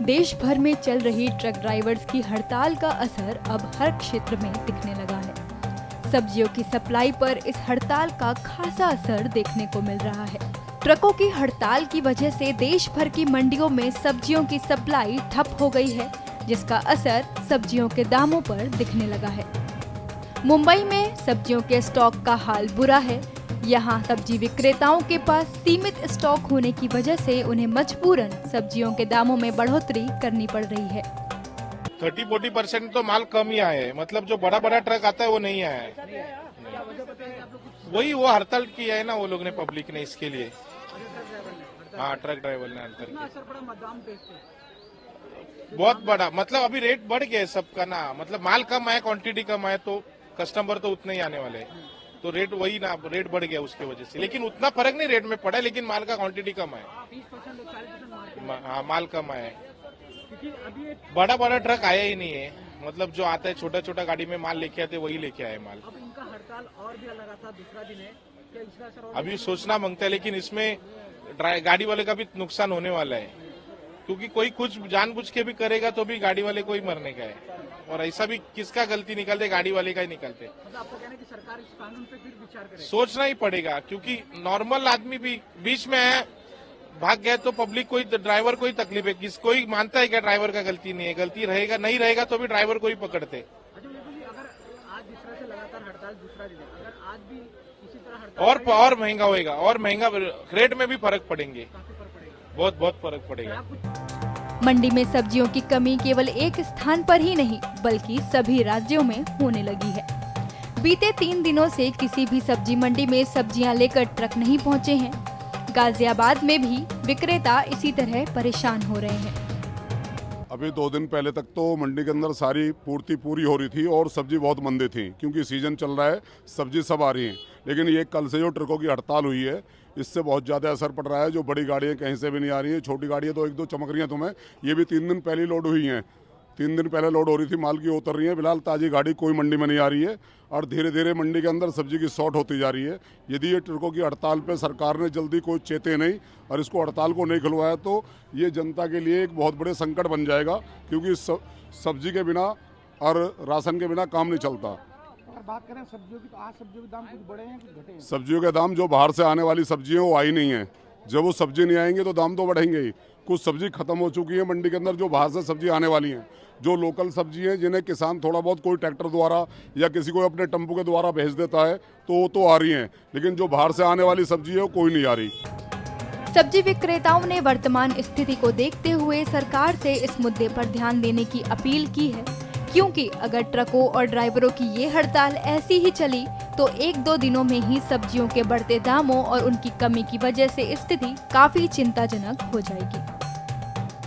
देश भर में चल रही ट्रक ड्राइवर्स की हड़ताल का असर अब हर क्षेत्र में दिखने लगा है। सब्जियों की सप्लाई पर इस हड़ताल का खासा असर देखने को मिल रहा है। ट्रकों की हड़ताल की वजह से देश भर की मंडियों में सब्जियों की सप्लाई ठप हो गई है, जिसका असर सब्जियों के दामों पर दिखने लगा है। मुंबई में सब्जियों के स्टॉक का हाल बुरा है। यहाँ सब्जी विक्रेताओं के पास सीमित स्टॉक होने की वजह से उन्हें मजबूरन सब्जियों के दामों में बढ़ोतरी करनी पड़ रही है। 30-40% तो माल कम ही आया है, मतलब जो बड़ा बड़ा ट्रक आता है वो नहीं आया है। वही वो हड़ताल किया है ना वो लोग ने, पब्लिक ने, इसके लिए। हाँ, ट्रक ड्राइवर ने हड़ताल बहुत बड़ा, मतलब अभी रेट बढ़ गया है सबका ना, मतलब माल कम आया, क्वांटिटी कम आया तो कस्टमर तो उतने ही आने वाले हैं, तो रेट वही ना, रेट बढ़ गया उसकी वजह से। लेकिन उतना फर्क नहीं रेट में पड़ा, लेकिन माल का क्वांटिटी कम है। हाँ, माल कम आया है। बड़ा बड़ा ट्रक आया ही नहीं है, मतलब जो आता है छोटा छोटा गाड़ी में माल लेके आते वही लेके आए माल। अब इनका हड़ताल और भी लगा था, दूसरा दिन है, क्या इसका असर और अभी सोचना मांगता है, लेकिन इसमें गाड़ी वाले का भी नुकसान होने वाला है, क्योंकि कोई कुछ जानबूझ के भी करेगा तो भी गाड़ी वाले को ही मरने का है, और ऐसा भी किसका गलती निकलते, गाड़ी वाले का ही निकलते। मतलब आपका कहना है कि सरकार इस कानून पे फिर विचार करे? सोचना ही पड़ेगा, क्योंकि नॉर्मल आदमी भी बीच में है, भाग गया तो पब्लिक को ही, ड्राइवर को ही तकलीफ है। कोई मानता है क्या ड्राइवर का गलती नहीं है? गलती रहेगा, नहीं रहेगा तो भी ड्राइवर को ही पकड़ते। अच्छा, बिल्कुल, अगर आज जिस तरह से लगातार हड़ताल दूसरा दिन है, अगर आज भी इसी तरह हड़ताल और महंगा होएगा, और महंगा रेट में भी फर्क पड़ेंगे, काफी फर्क पड़ेगा, बहुत फर्क पड़ेगा। मंडी में सब्जियों की कमी केवल एक स्थान पर ही नहीं बल्कि सभी राज्यों में होने लगी है। बीते 3 दिनों से किसी भी सब्जी मंडी में सब्जियां लेकर ट्रक नहीं पहुंचे हैं। गाजियाबाद में भी विक्रेता इसी तरह परेशान हो रहे हैं। अभी 2 दिन पहले तक तो मंडी के अंदर सारी पूर्ति पूरी हो रही थी और सब्जी बहुत मंदी थी, क्योंकि सीजन चल रहा है, सब्जी सब आ रही है। लेकिन ये कल से जो ट्रकों की हड़ताल हुई है, इससे बहुत ज़्यादा असर पड़ रहा है। जो बड़ी गाड़ियाँ कहीं से भी नहीं आ रही है, छोटी गाड़ियाँ तो 1-2 चमक रही हैं तुम्हें, ये भी 3 दिन पहले लोड हुई हैं। 3 दिन पहले लोड हो रही थी, माल की उतर रही है। फिलहाल ताज़ी गाड़ी कोई मंडी में नहीं आ रही है और धीरे धीरे मंडी के अंदर सब्जी की शॉर्ट होती जा रही है। यदि ये ट्रकों की हड़ताल पे सरकार ने जल्दी कोई चेते नहीं और इसको हड़ताल को नहीं खुलवाया तो ये जनता के लिए एक बहुत बड़े संकट बन जाएगा, क्योंकि सब्जी के बिना और राशन के बिना काम नहीं चलता। अगर बात करें सब्जियों की, तो आज सब्जियों के दाम कुछ बढ़े हैं कुछ घटे हैं? सब्जियों के दाम, जो बाहर से आने वाली सब्जी है वो आई नहीं है। जब वो सब्जी नहीं आएंगे तो दाम तो बढ़ेंगे ही। कुछ सब्जी खत्म हो चुकी है मंडी के अंदर, जो बाहर से सब्जी आने वाली हैं। जो लोकल सब्जी है, जिन्हें किसान थोड़ा बहुत कोई ट्रैक्टर द्वारा या किसी को अपने टेम्पो के द्वारा भेज देता है, तो वो तो आ रही हैं, लेकिन जो बाहर से आने वाली सब्जी है वो कोई नहीं आ रही। सब्जी विक्रेताओं ने वर्तमान स्थिति को देखते हुए सरकार से इस मुद्दे पर ध्यान देने की अपील की है, क्योंकि अगर ट्रकों और ड्राइवरों की ये हड़ताल ऐसी ही चली तो 1-2 दिनों में ही सब्जियों के बढ़ते दामों और उनकी कमी की वजह से स्थिति काफी चिंताजनक हो जाएगी।